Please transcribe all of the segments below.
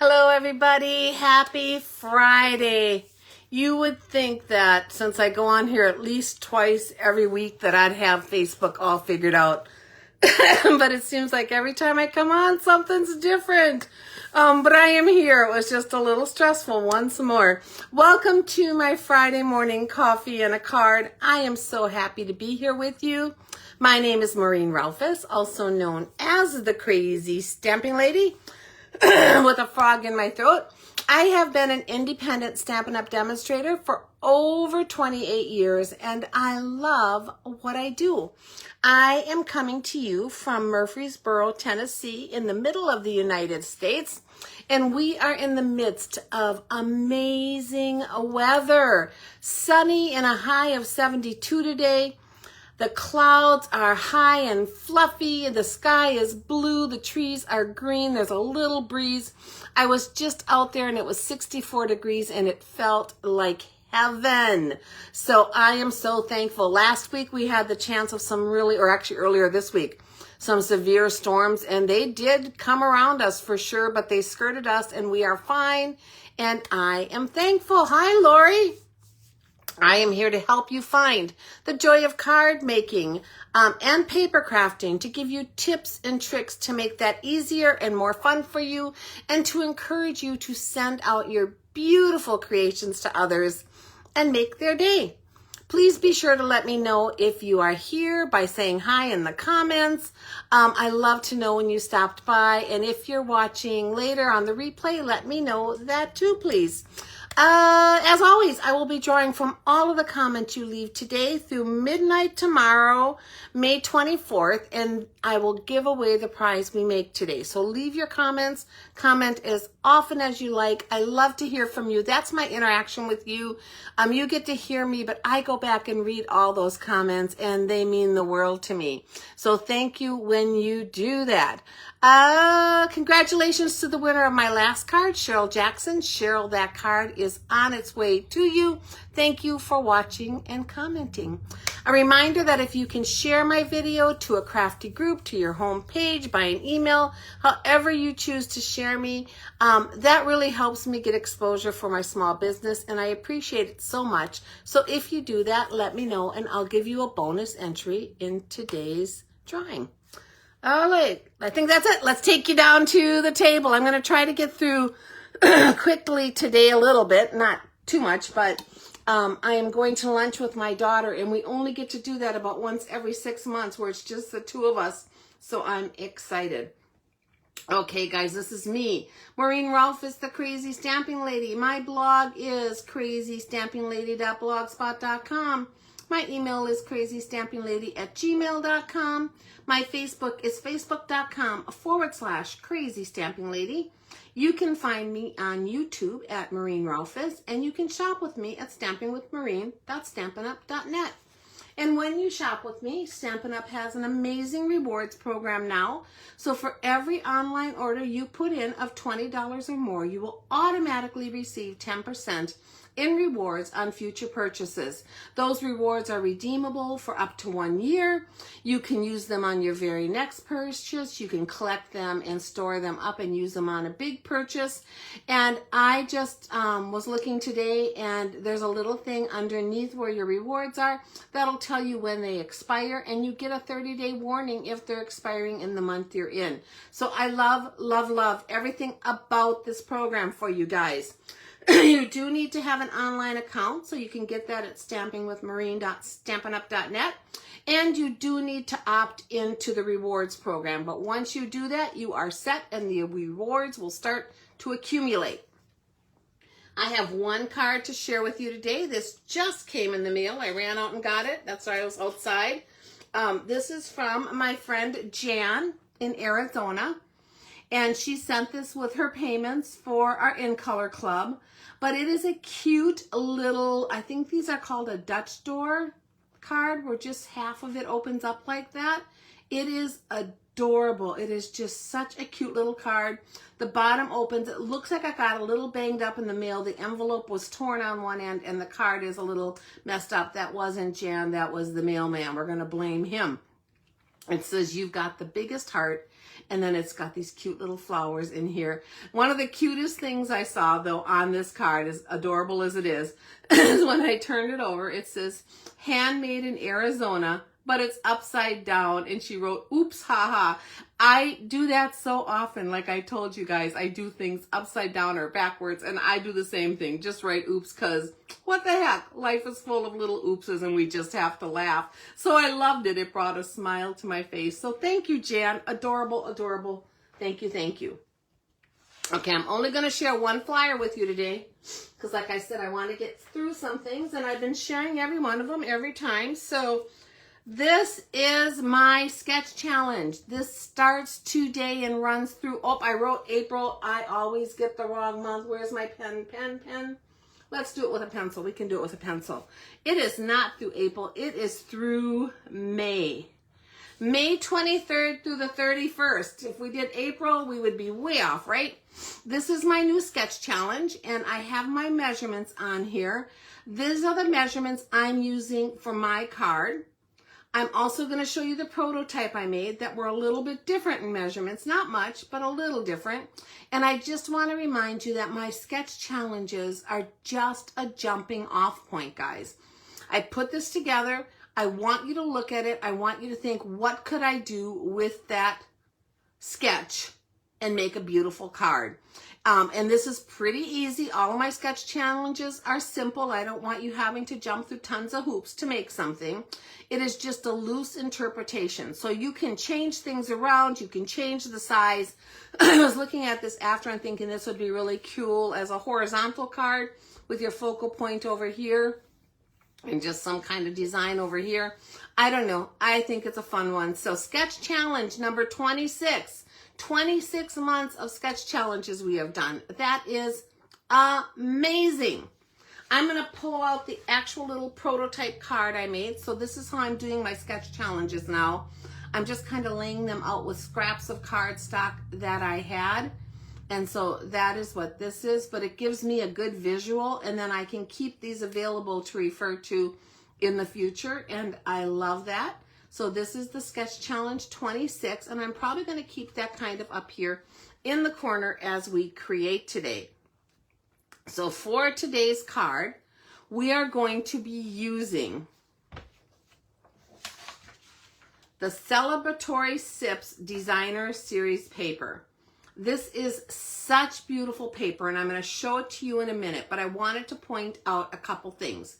Hello, everybody. Happy Friday. You would think that since I go on here at least twice every week that I'd have Facebook all figured out. But it seems like every time I come on, something's different. But I am here. It was just a little stressful once more. Welcome to my Friday morning coffee and a card. I am so happy to be here with you. My name is Maureen Ralphus, also known as the Crazy Stamping Lady. With a frog in my throat. I have been an independent Stampin' Up! Demonstrator for over 28 years, and I love what I do. I am coming to you from Murfreesboro, Tennessee, in the middle of the United States, and we are in the midst of amazing weather. Sunny and a high of 72 today. The clouds are high and fluffy. The sky is blue. The trees are green. There's a little breeze. I was just out there and it was 64 degrees and it felt like heaven. So I am so thankful. Last week we had the chance of some really, or actually earlier this week, some severe storms, and they did come around us for sure, but they skirted us and we are fine. And I am thankful. Hi, Lori. I am here to help you find the joy of card making and paper crafting, to give you tips and tricks to make that easier and more fun for you, and to encourage you to send out your beautiful creations to others and make their day. Please be sure to let me know if you are here by saying hi in the comments. I love to know when you stopped by, and if you're watching later on the replay, let me know that too, please. As always, I will be drawing from all of the comments you leave today through midnight tomorrow, May 24th, and I will give away the prize we make today. So leave your comments. Comment as often as you like. I love to hear from you. That's my interaction with you. You get to hear me, but I go back and read all those comments, and they mean the world to me. So thank you when you do that. Congratulations to the winner of my last card, Cheryl Jackson. Cheryl, that card is on its way to you. Thank you for watching and commenting. A reminder that if you can share my video to a crafty group, to your home page, by an email, however you choose to share me, that really helps me get exposure for my small business, and I appreciate it so much. So if you do that, let me know, and I'll give you a bonus entry in today's drawing. All right, I think that's it. Let's take you down to the table. I'm going to try to get through quickly today a little bit, not too much, but I am going to lunch with my daughter, and we only get to do that about once every 6 months, where it's just the two of us, so I'm excited. Okay, guys, this is me. Maureen Ralphus, the Crazy Stamping Lady. My blog is crazystampinglady.blogspot.com. My email is crazystampinglady@gmail.com. My Facebook is facebook.com/crazystampinglady. You can find me on YouTube at Maureen Ralphus, and you can shop with me at stampingwithmaureen.stampinup.net. And when you shop with me, Stampin' Up! Has an amazing rewards program now. So for every online order you put in of $20 or more, you will automatically receive 10% in rewards on future purchases. Those rewards are redeemable for up to 1 year. You can use them on your very next purchase. You can collect them and store them up and use them on a big purchase. And I just was looking today, and there's a little thing underneath where your rewards are that'll tell you when they expire, and you get a 30-day warning if they're expiring in the month you're in. So I love, love, love everything about this program for you guys. You do need to have an online account, so you can get that at stampingwithmaureen.stampinup.net. And you do need to opt into the rewards program. But once you do that, you are set, and the rewards will start to accumulate. I have one card to share with you today. This just came in the mail. I ran out and got it. That's why I was outside. This is from my friend Jan in Arizona. And she sent this with her payments for our In Color Club. But it is a cute little, I think these are called a Dutch door card, where just half of it opens up like that. It is adorable. It is just such a cute little card. The bottom opens. It looks like I got a little banged up in the mail. The envelope was torn on one end, and the card is a little messed up. That wasn't Jan. That was the mailman. We're going to blame him. It says, "You've got the biggest heart, And then it's got these cute little flowers in here. One of the cutest things I saw, though, on this card, as adorable as it is when I turned it over, it says, handmade in Arizona, but it's upside down. And she wrote, oops, haha. I do that so often. Like I told you guys, I do things upside down or backwards, and I do the same thing. Just write oops, because what the heck? Life is full of little oopses, and we just have to laugh. So I loved it. It brought a smile to my face. So thank you, Jan. Adorable, adorable. Thank you, thank you. Okay, I'm only going to share one flyer with you today, because like I said, I want to get through some things, and I've been sharing every one of them every time. So this is my sketch challenge. This starts today and runs through, oh, I wrote April. I always get the wrong month. Where's my pen? Let's do it with a pencil. We can do it with a pencil. It is not through April. It is through May. May 23rd through the 31st. If we did April, we would be way off, right? This is my new sketch challenge, and I have my measurements on here. These are the measurements I'm using for my card. I'm also going to show you the prototype I made that were a little bit different in measurements. Not much, but a little different. And I just want to remind you that my sketch challenges are just a jumping off point, guys. I put this together. I want you to look at it. I want you to think, what could I do with that sketch and make a beautiful card? And this is pretty easy. All of my sketch challenges are simple. I don't want you having to jump through tons of hoops to make something. It is just a loose interpretation. So you can change things around. You can change the size. I was looking at this after and thinking this would be really cool as a horizontal card with your focal point over here and just some kind of design over here. I don't know. I think it's a fun one. So sketch challenge number 26. 26 months of sketch challenges we have done. That is amazing. I'm going to pull out the actual little prototype card I made. So this is how I'm doing my sketch challenges now. I'm just kind of laying them out with scraps of cardstock that I had. And so that is what this is, but it gives me a good visual, and then I can keep these available to refer to in the future, and I love that. So this is the sketch challenge 26, and I'm probably going to keep that kind of up here in the corner as we create today. So for today's card, we are going to be using the Celebratory Sips Designer Series paper. This is such beautiful paper, and I'm going to show it to you in a minute, but I wanted to point out a couple things.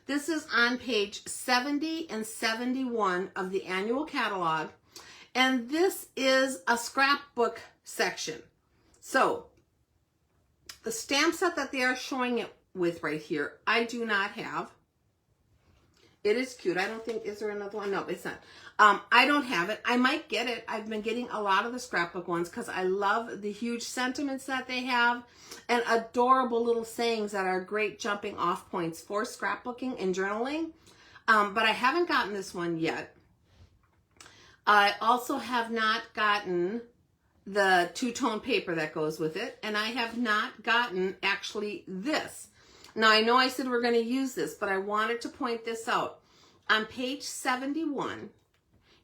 This is on page 70 and 71 of the annual catalog, and this is a scrapbook section. So the stamp set that they are showing it with right here, I do not have. It is cute. I don't think, is there another one? No, it's not. I don't have it. I might get it. I've been getting a lot of the scrapbook ones because I love the huge sentiments that they have and adorable little sayings that are great jumping off points for scrapbooking and journaling. But I haven't gotten this one yet. I also have not gotten the two-tone paper that goes with it, and I have not gotten actually this. Now, I know I said we're going to use this, but I wanted to point this out. On page 71,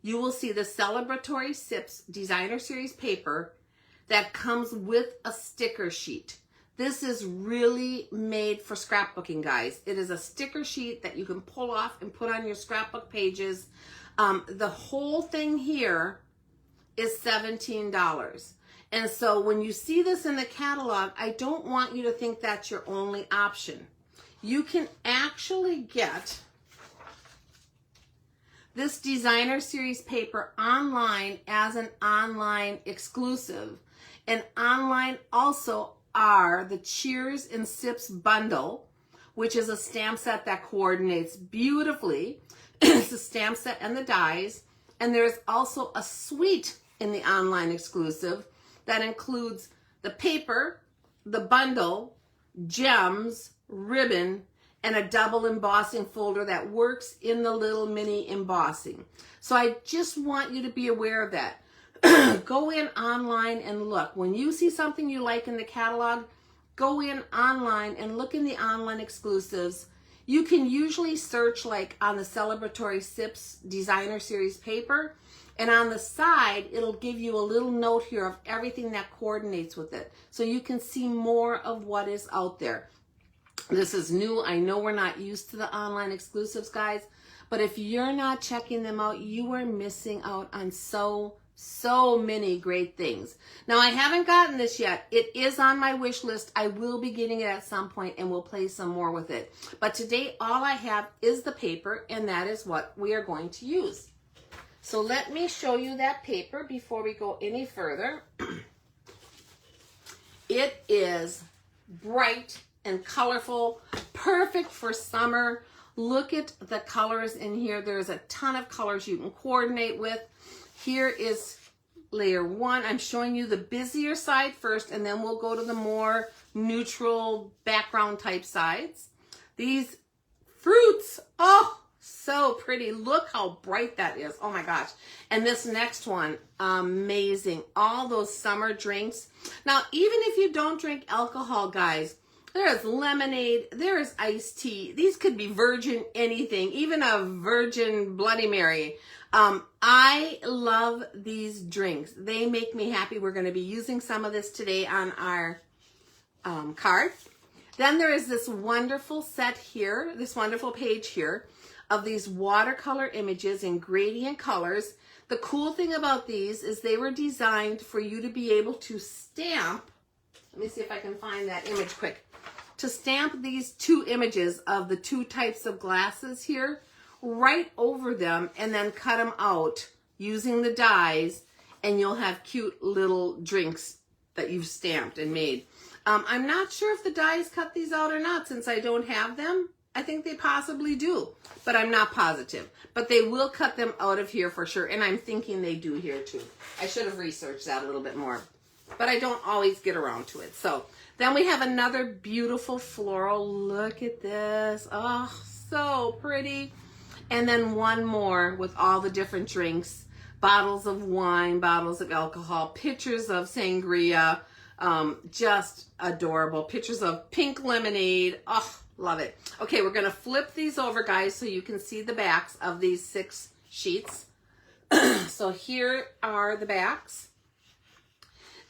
you will see the Celebratory Sips Designer Series paper that comes with a sticker sheet. This is really made for scrapbooking, guys. It is a sticker sheet that you can pull off and put on your scrapbook pages. The whole thing here is $17. And so when you see this in the catalog, I don't want you to think that's your only option. You can actually get this Designer Series paper online as an online exclusive. And online also are the Cheers and Sips bundle, which is a stamp set that coordinates beautifully. It's a stamp set and the dies. And there's also a suite in the online exclusive that includes the paper, the bundle, gems, ribbon, and a double embossing folder that works in the little mini embossing. So I just want you to be aware of that. Go in online and look. When you see something you like in the catalog, go in online and look in the online exclusives. You can usually search like on the Celebratory Sips Designer Series paper, And on the side, it'll give you a little note here of everything that coordinates with it. So you can see more of what is out there. This is new. I know we're not used to the online exclusives, guys. But if you're not checking them out, you are missing out on so many great things. Now, I haven't gotten this yet. It is on my wish list. I will be getting it at some point, and we'll play some more with it. But today, all I have is the paper, and that is what we are going to use. So let me show you that paper before we go any further. It is bright and colorful, perfect for summer. Look at the colors in here. There's a ton of colors you can coordinate with. Here is layer 1. I'm showing you the busier side first, and then we'll go to the more neutral background type sides. These fruits, oh, so pretty. Look how bright that is. Oh my gosh. And this next one, amazing. All those summer drinks. Now, even if you don't drink alcohol, guys, there is lemonade, there is iced tea. These could be virgin anything, even a virgin Bloody Mary. I love these drinks. They make me happy. We're going to be using some of this today on our card. Then there is this wonderful set here, this wonderful page here of these watercolor images in gradient colors. The cool thing about these is they were designed for you to be able to stamp. Let me see if I can find that image quick. To stamp these two images of the two types of glasses here right over them and then cut them out using the dies, and you'll have cute little drinks that you've stamped and made. I'm not sure if the dies cut these out or not since I don't have them. I think they possibly do, but I'm not positive. But they will cut them out of here for sure, and I'm thinking they do here too. I should have researched that a little bit more, but I don't always get around to it. So then we have another beautiful floral. Look at this. Oh, so pretty. And then one more with all the different drinks, bottles of wine, bottles of alcohol, pictures of sangria, just adorable. Pictures of pink lemonade. Oh, love it. Okay, we're going to flip these over, guys, so you can see the backs of these 6 sheets. So here are the backs.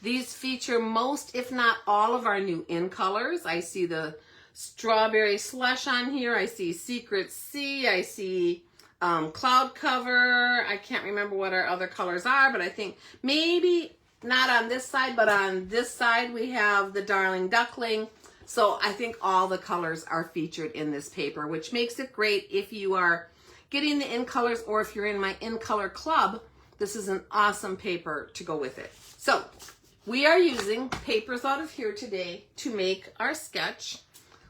These feature most, if not all, of our new in colors. I see the strawberry slush on here. I see Secret Sea. I see cloud cover. I can't remember what our other colors are, but I think maybe not on this side, but on this side we have the Darling Duckling. So I think all the colors are featured in this paper, which makes it great if you are getting the in colors, or if you're in my in color club, this is an awesome paper to go with it. So we are using papers out of here today to make our sketch,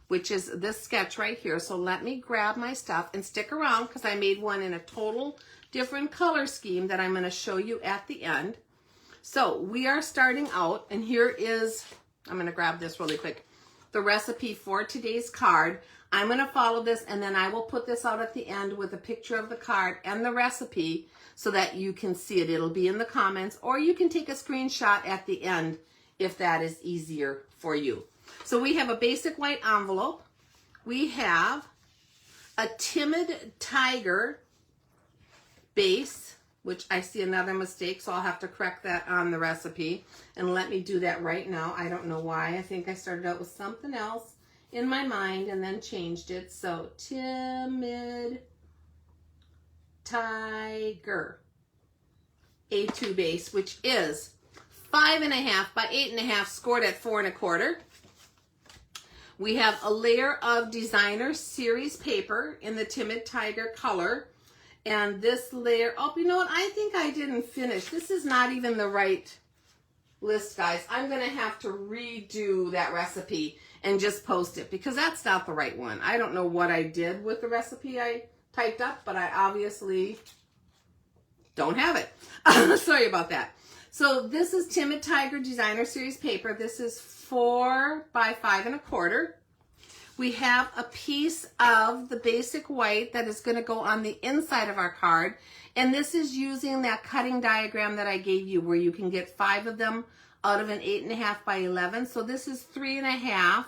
which is this sketch right here. So let me grab my stuff and stick around because I made one in a total different color scheme that I'm going to show you at the end. So we are starting out, and here is, I'm going to grab this really quick, the recipe for today's card. I'm going to follow this, and then I will put this out at the end with a picture of the card and the recipe so that you can see it. It'll be in the comments, or you can take a screenshot at the end if that is easier for you. So we have a basic white envelope. We have a Timid Tiger base, which I see another mistake, so I'll have to correct that on the recipe. And let me do that right now. I don't know why. I think I started out with something else in my mind and then changed it. So Timid Tiger A2 base, which is 5.5 by 8.5, scored at 4 1/4. We have a layer of designer series paper in the Timid Tiger color. And this layer, oh, you know what? I think I didn't finish. This is not even the right list, guys. I'm going to have to redo that recipe and just post it because that's not the right one. I don't know what I did with the recipe I typed up, but I obviously don't have it. Sorry about that. So this is Timid Tiger Designer Series paper. This is 4 by 5 1/4. We have a piece of the basic white that is going to go on the inside of our card. And this is using that cutting diagram that I gave you where you can get 5 of them out of an 8.5 by 11. So this is 3.5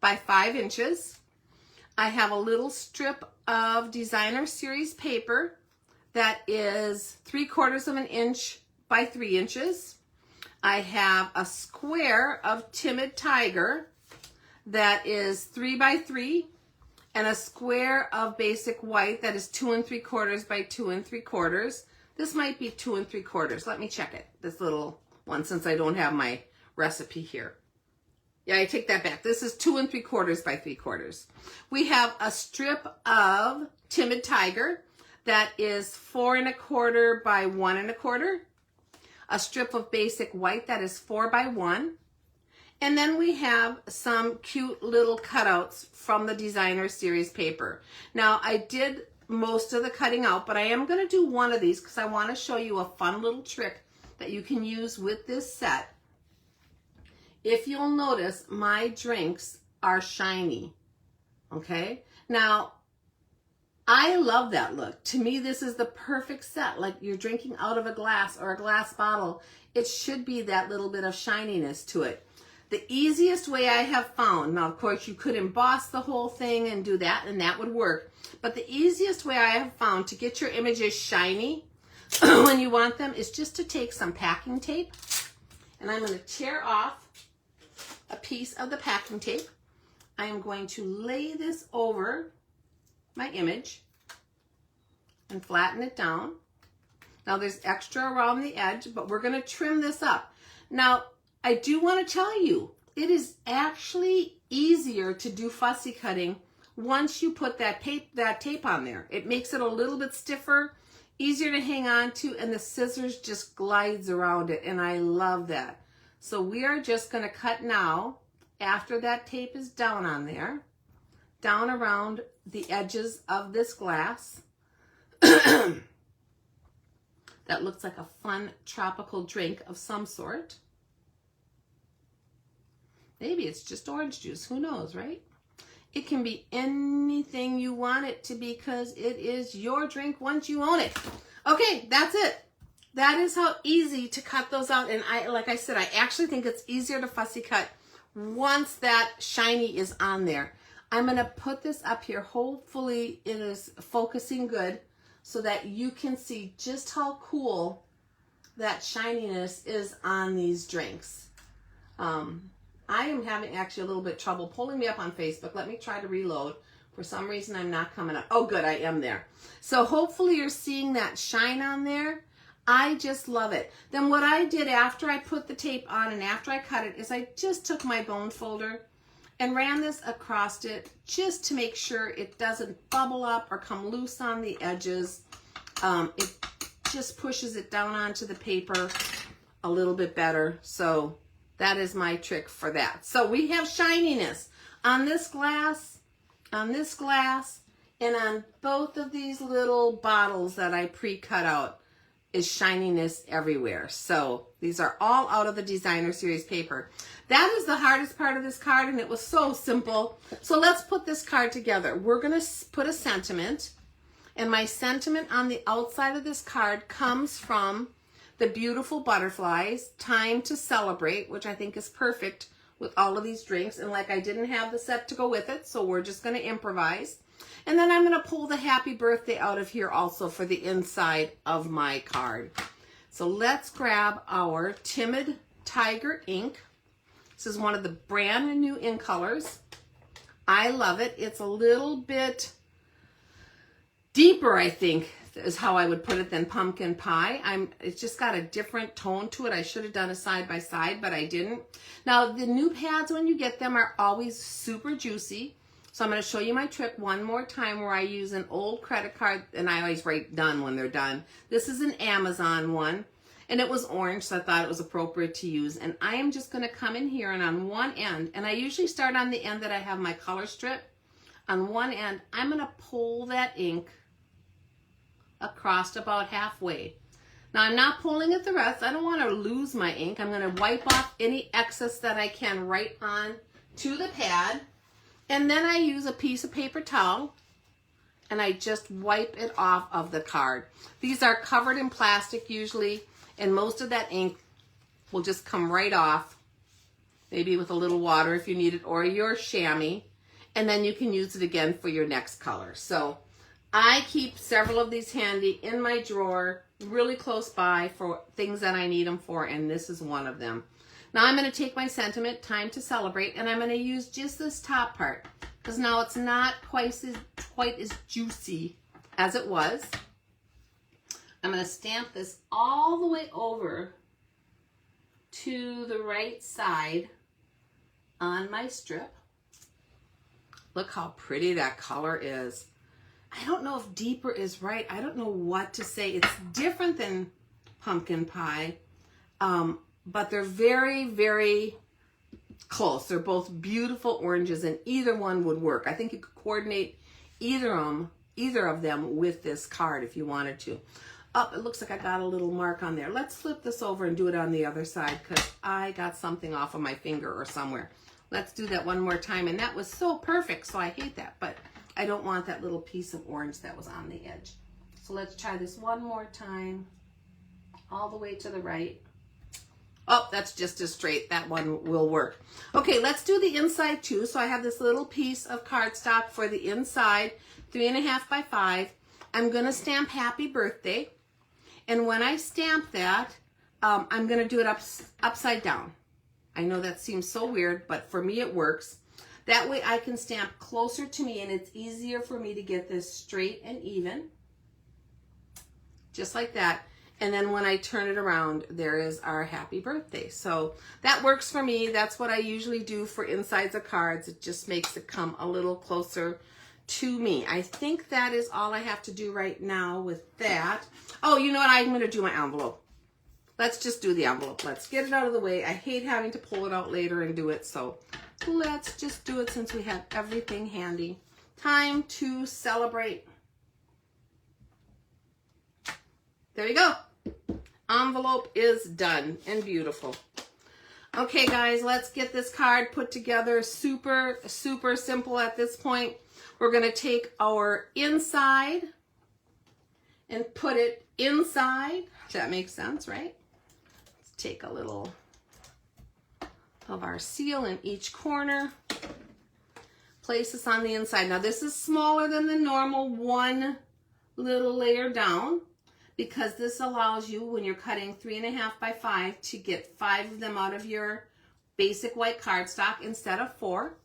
by 5 inches. I have a little strip of Designer Series paper that is 3/4 of an inch by 3 inches. I have a square of Timid Tiger that is 3 by 3, and a square of basic white that is 2 3/4 by 2 3/4. This might be 2 3/4. Let me check it, this little one, since I don't have my recipe here. Yeah, I take that back. This is 2 3/4 by 3/4. We have a strip of Timid Tiger that is 4 1/4 by 1 1/4. A strip of basic white that is 4 by 1. And then we have some cute little cutouts from the Designer Series paper. Now, I did most of the cutting out, but I am going to do one of these because I want to show you a fun little trick that you can use with this set. If you'll notice, my drinks are shiny, okay? Now, I love that look. To me, this is the perfect set. Like you're drinking out of a glass or a glass bottle. It should be that little bit of shininess to it. The easiest way I have found, now of course you could emboss the whole thing and do that, and that would work. But the easiest way I have found to get your images shiny when you want them is just to take some packing tape. And I'm going to tear off a piece of the packing tape. I am going to lay this over my image and flatten it down. Now there's extra around the edge, but we're going to trim this up. Now I do want to tell you, it is actually easier to do fussy cutting once you put that tape on there. It makes it a little bit stiffer, easier to hang on to, and the scissors just glides around it, and I love that. So we are just going to cut now, after that tape is down on there, down around the edges of this glass. That looks like a fun tropical drink of some sort. Maybe it's just orange juice, who knows, right? It can be anything you want it to be because it is your drink once you own it. Okay, that's it. That is how easy to cut those out. And like I said, I actually think it's easier to fussy cut once that shiny is on there. I'm going to put this up here. Hopefully it is focusing good so that you can see just how cool that shininess is on these drinks. I am having actually a little bit trouble pulling me up on Facebook. Let me try to reload. For some reason, I'm not coming up. Oh, good, I am there. So hopefully you're seeing that shine on there. I just love it. Then what I did after I put the tape on and after I cut it is I just took my bone folder and ran this across it just to make sure it doesn't bubble up or come loose on the edges. It just pushes it down onto the paper a little bit better. So that is my trick for that. So we have shininess on this glass, and on both of these little bottles that I pre-cut out is shininess everywhere. So these are all out of the Designer Series paper. That is the hardest part of this card, and it was so simple. So let's put this card together. We're going to put a sentiment, and my sentiment on the outside of this card comes from the beautiful butterflies, Time to Celebrate, which I think is perfect with all of these drinks. And like I didn't have the set to go with it, so we're just going to improvise. And then I'm going to pull the happy birthday out of here also for the inside of my card. So let's grab our Timid Tiger ink. This is one of the brand new ink colors. I love it. It's a little bit deeper, I think, is how I would put it, than pumpkin pie. It's just got a different tone to it. I should have done a side by side, but I didn't. Now, the new pads, when you get them, are always super juicy. So I'm going to show you my trick one more time where I use an old credit card, and I always write done when they're done. This is an Amazon one, and it was orange, so I thought it was appropriate to use. And I am just going to come in here, and on one end, and I usually start on the end that I have my color strip. On one end, I'm going to pull that ink across about halfway. Now I'm not pulling it the rest. I don't want to lose my ink. I'm going to wipe off any excess that I can right on to the pad. And then I use a piece of paper towel and I just wipe it off of the card. These are covered in plastic usually, and most of that ink will just come right off, maybe with a little water if you need it, or your chamois, and then you can use it again for your next color. So I keep several of these handy in my drawer, really close by for things that I need them for, and this is one of them. Now I'm going to take my sentiment, time to celebrate, and I'm going to use just this top part, because now it's not quite as juicy as it was. I'm going to stamp this all the way over to the right side on my strip. Look how pretty that color is. I don't know if deeper is right. I don't know what to say. It's different than pumpkin pie, but they're very, very close. They're both beautiful oranges, and either one would work. I think you could coordinate either of them with this card if you wanted to. Oh, it looks like I got a little mark on there. Let's flip this over and do it on the other side, because I got something off of my finger or somewhere. Let's do that one more time, and that was so perfect, so I hate that, but I don't want that little piece of orange that was on the edge. So let's try this one more time, all the way to the right. Oh, that's just as straight. That one will work. Okay, let's do the inside too. So I have this little piece of cardstock for the inside, 3.5 by 5. I'm gonna stamp happy birthday. And when I stamp that, I'm gonna do it upside down. I know that seems so weird, but for me it works. That way I can stamp closer to me, and it's easier for me to get this straight and even. Just like that. And then when I turn it around, there is our happy birthday. So that works for me. That's what I usually do for insides of cards. It just makes it come a little closer to me. I think that is all I have to do right now with that. Oh, you know what? I'm going to do my envelope. Let's just do the envelope. Let's get it out of the way. I hate having to pull it out later and do it. So let's just do it since we have everything handy. Time to celebrate. There you go. Envelope is done and beautiful. Okay, guys, let's get this card put together. Super, super simple at this point. We're going to take our inside and put it inside. That makes sense, right? Let's take a little of our seal in each corner. Place this on the inside. Now, this is smaller than the normal one little layer down, because this allows you, when you're cutting 3.5 by 5, to get 5 of them out of your basic white cardstock instead of 4.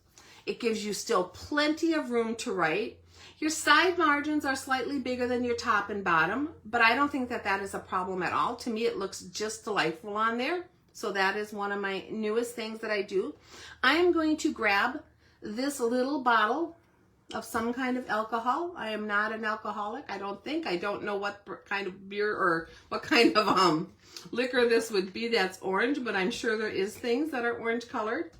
It gives you still plenty of room to write. Your side margins are slightly bigger than your top and bottom, but I don't think that that is a problem at all. To me, it looks just delightful on there. So that is one of my newest things that I do. I am going to grab this little bottle of some kind of alcohol. I am not an alcoholic, I don't think. I don't know what kind of beer or what kind of liquor this would be that's orange, but I'm sure there is things that are orange colored.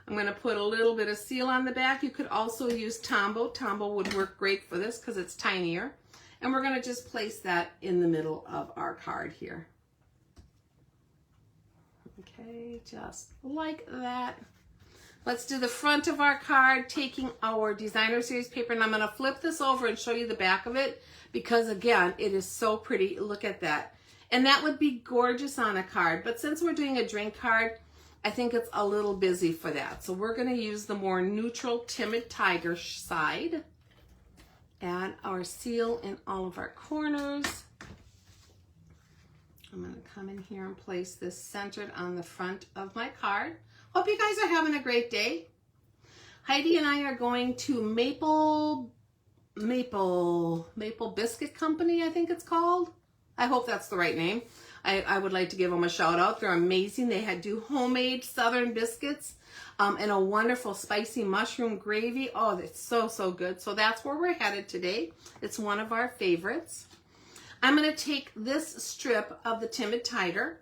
I'm going to put a little bit of seal on the back. You could also use Tombow. Tombow would work great for this because it's tinier. And we're going to just place that in the middle of our card here. Okay, just like that. Let's do the front of our card, taking our designer series paper, and I'm going to flip this over and show you the back of it, because again, it is so pretty. Look at that. And that would be gorgeous on a card, but since we're doing a drink card, I think it's a little busy for that. So we're going to use the more neutral Timid Tiger side. Add our seal in all of our corners. I'm going to come in here and place this centered on the front of my card. Hope you guys are having a great day. Heidi and I are going to Maple Biscuit Company, I think it's called. I hope that's the right name. I would like to give them a shout out. They're amazing. They do homemade Southern biscuits and a wonderful spicy mushroom gravy. Oh, it's so, so good. So that's where we're headed today. It's one of our favorites. I'm going to take this strip of the Timid Tiger.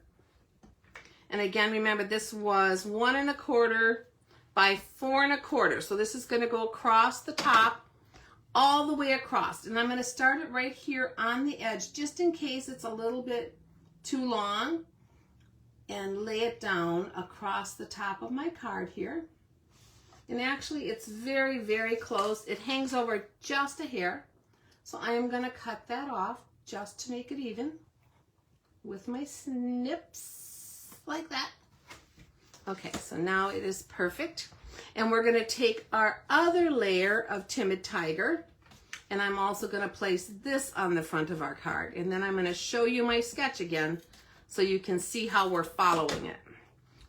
And again, remember, this was 1 1/4 by 4 1/4. So this is going to go across the top, all the way across. And I'm going to start it right here on the edge, just in case it's a little bit too long, and lay it down across the top of my card here. And actually, it's very, very close. It hangs over just a hair. So I am going to cut that off just to make it even with my snips, like that. Okay, so now it is perfect. And we're going to take our other layer of Timid Tiger. And I'm also going to place this on the front of our card. And then I'm going to show you my sketch again so you can see how we're following it.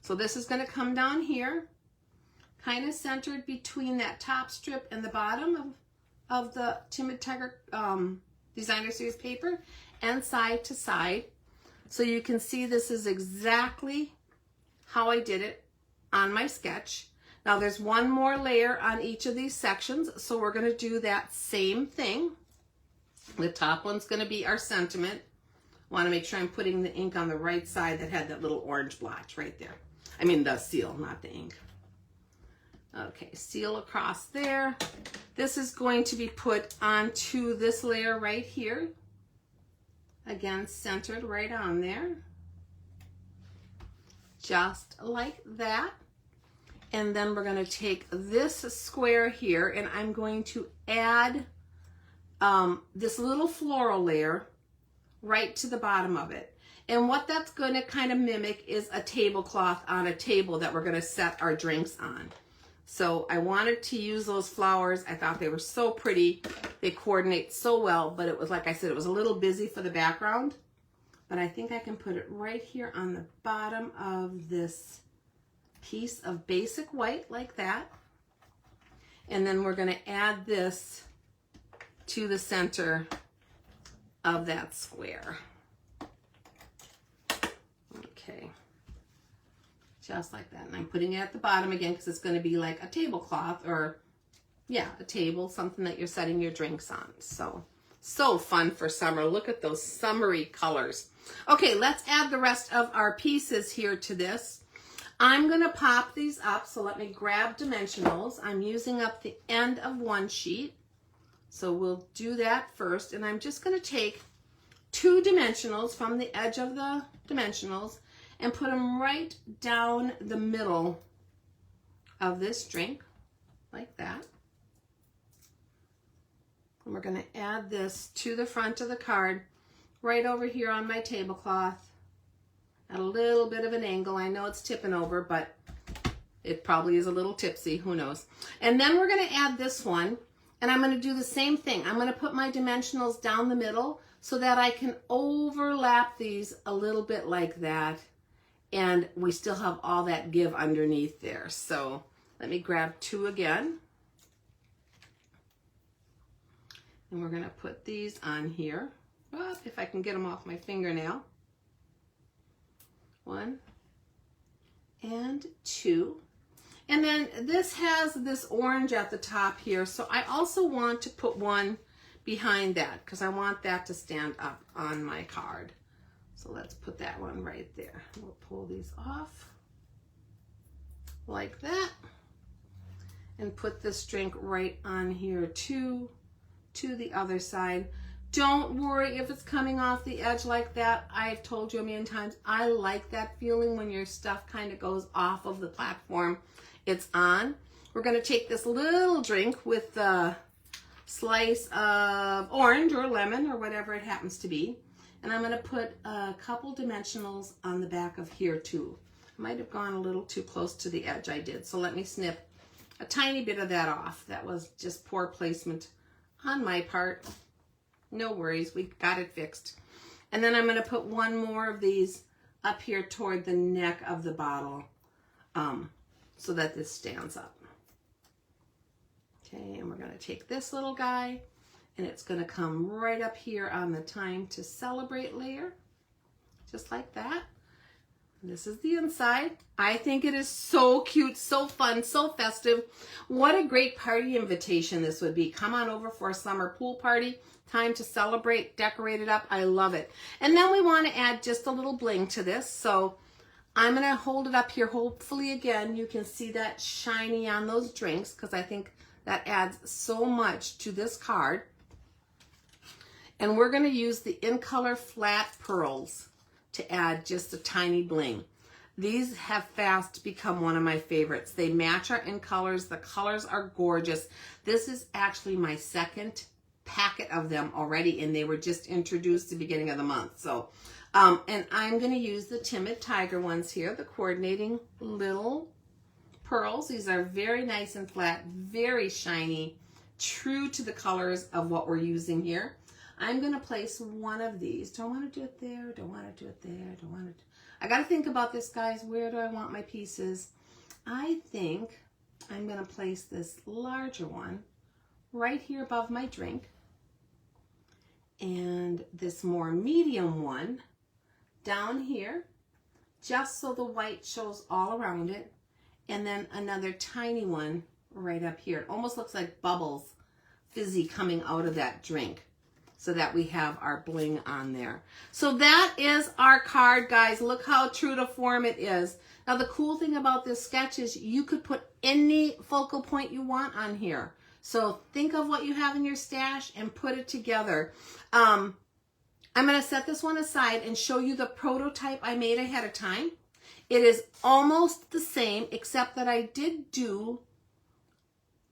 So this is going to come down here, kind of centered between that top strip and the bottom of the Timid Tiger Designer Series paper, and side to side. So you can see this is exactly how I did it on my sketch. Now there's one more layer on each of these sections, so we're going to do that same thing. The top one's going to be our sentiment. Want to make sure I'm putting the ink on the right side that had that little orange blotch right there. I mean the seal, not the ink. Okay, seal across there. This is going to be put onto this layer right here. Again, centered right on there. Just like that. And then we're going to take this square here and I'm going to add this little floral layer right to the bottom of it. And what that's going to kind of mimic is a tablecloth on a table that we're going to set our drinks on. So I wanted to use those flowers. I thought they were so pretty. They coordinate so well, but it was, like I said, it was a little busy for the background. But I think I can put it right here on the bottom of this piece of basic white like that. And then we're going to add this to the center of that square. Okay. Just like that. And I'm putting it at the bottom again because it's going to be like a tablecloth, or yeah, a table, something that you're setting your drinks on. So fun for summer. Look at those summery colors. Okay, let's add the rest of our pieces here to this. I'm going to pop these up, so let me grab dimensionals. I'm using up the end of one sheet, so we'll do that first. And I'm just going to take 2 dimensionals from the edge of the dimensionals and put them right down the middle of this drink, like that. And we're going to add this to the front of the card, right over here on my tablecloth, at a little bit of an angle. I know it's tipping over, but it probably is a little tipsy, who knows. And then we're going to add this one, and I'm going to do the same thing. I'm going to put my dimensionals down the middle so that I can overlap these a little bit like that. And we still have all that give underneath there. So let me grab 2 again. And we're going to put these on here. Well, if I can get them off my fingernail. 1 and 2. And then this has this orange at the top here. So I also want to put one behind that because I want that to stand up on my card. So let's put that one right there. We'll pull these off like that and put this drink right on here too, to the other side. Don't worry if it's coming off the edge like that. I've told you a million times, I like that feeling when your stuff kind of goes off of the platform it's on. We're going to take this little drink with a slice of orange or lemon or whatever it happens to be. And I'm going to put a couple dimensionals on the back of here too. I might have gone a little too close to the edge, I did. So let me snip a tiny bit of that off. That was just poor placement on my part. No worries, we got it fixed. And then I'm going to put one more of these up here toward the neck of the bottle so that this stands up. Okay, and we're going to take this little guy, and it's going to come right up here on the Time to Celebrate layer, just like that. This is the inside. I think it is so cute, so fun, so festive. What a great party invitation this would be. Come on over for a summer pool party. Time to celebrate, decorate it up. I love it. And then we want to add just a little bling to this. So I'm going to hold it up here. Hopefully, again, you can see that shiny on those drinks because I think that adds so much to this card. And we're going to use the In Color Flat Pearls to add just a tiny bling. These have fast become one of my favorites. They match our In Colors. The colors are gorgeous. This is actually my second packet of them already, and they were just introduced at the beginning of the month. So, and I'm going to use the Timid Tiger ones here, the coordinating little pearls. These are very nice and flat, very shiny, true to the colors of what we're using here. I'm going to place one of these. Do I want to do it there? Do I want to do it there? Do I want to? I got to think about this, guys. Where do I want my pieces? I think I'm going to place this larger one right here above my drink, and this more medium one down here, just so the white shows all around it, and then another tiny one right up here. It almost looks like bubbles, fizzy, coming out of that drink, so that we have our bling on there. So that is our card, guys. Look how true to form it is. Now the cool thing about this sketch is you could put any focal point you want on here. So think of what you have in your stash and put it together. I'm going to set this one aside and show you the prototype I made ahead of time. It is almost the same, except that I did do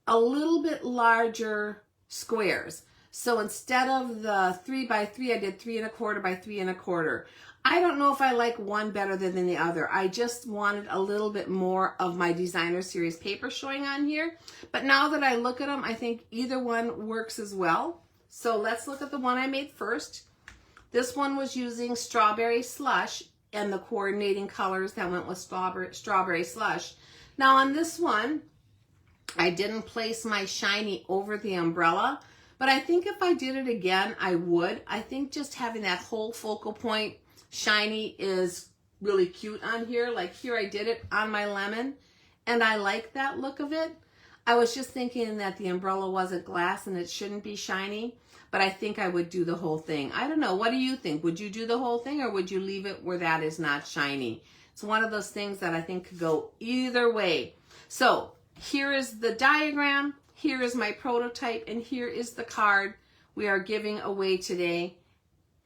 a little bit larger squares. So instead of the 3 by 3, I did 3 1/4 by 3 1/4. I don't know if I like one better than the other. I just wanted a little bit more of my designer series paper showing on here. But now that I look at them, I think either one works as well. So let's look at the one I made first. This one was using strawberry slush and the coordinating colors that went with strawberry slush. Now on this one, I didn't place my shiny over the umbrella, but I think if I did it again, I would. I think just having that whole focal point shiny is really cute on here. Like here I did it on my lemon, and I like that look of it. I was just thinking that the umbrella wasn't glass and it shouldn't be shiny, but I think I would do the whole thing. I don't know. What do you think? Would you do the whole thing, or would you leave it where that is not shiny? It's one of those things that I think could go either way. So here is the diagram. Here is my prototype, and here is the card we are giving away today.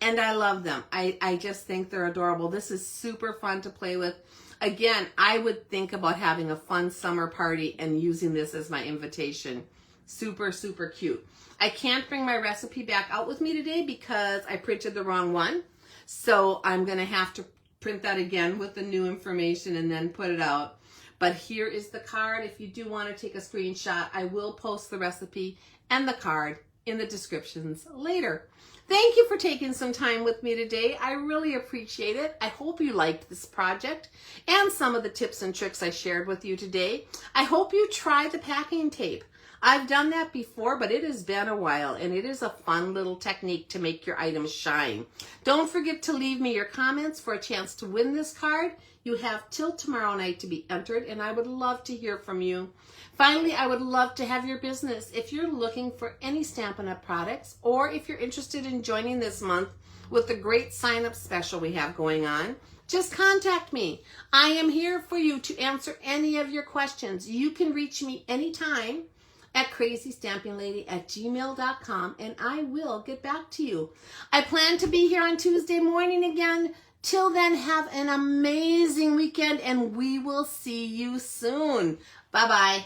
And I love them. I just think they're adorable. This is super fun to play with. Again, I would think about having a fun summer party and using this as my invitation. Super, super cute. I can't bring my recipe back out with me today because I printed the wrong one. So I'm going to have to print that again with the new information and then put it out. But here is the card. If you do want to take a screenshot, I will post the recipe and the card in the descriptions later. Thank you for taking some time with me today. I really appreciate it. I hope you liked this project and some of the tips and tricks I shared with you today. I hope you try the packing tape. I've done that before, but it has been a while, and it is a fun little technique to make your items shine. Don't forget to leave me your comments for a chance to win this card. You have till tomorrow night to be entered, and I would love to hear from you. Finally, I would love to have your business. If you're looking for any Stampin' Up! Products, or if you're interested in joining this month with the great sign-up special we have going on, just contact me. I am here for you to answer any of your questions. You can reach me anytime at crazystampinglady@gmail.com, and I will get back to you. I plan to be here on Tuesday morning again. Till then, have an amazing weekend, and we will see you soon. Bye-bye.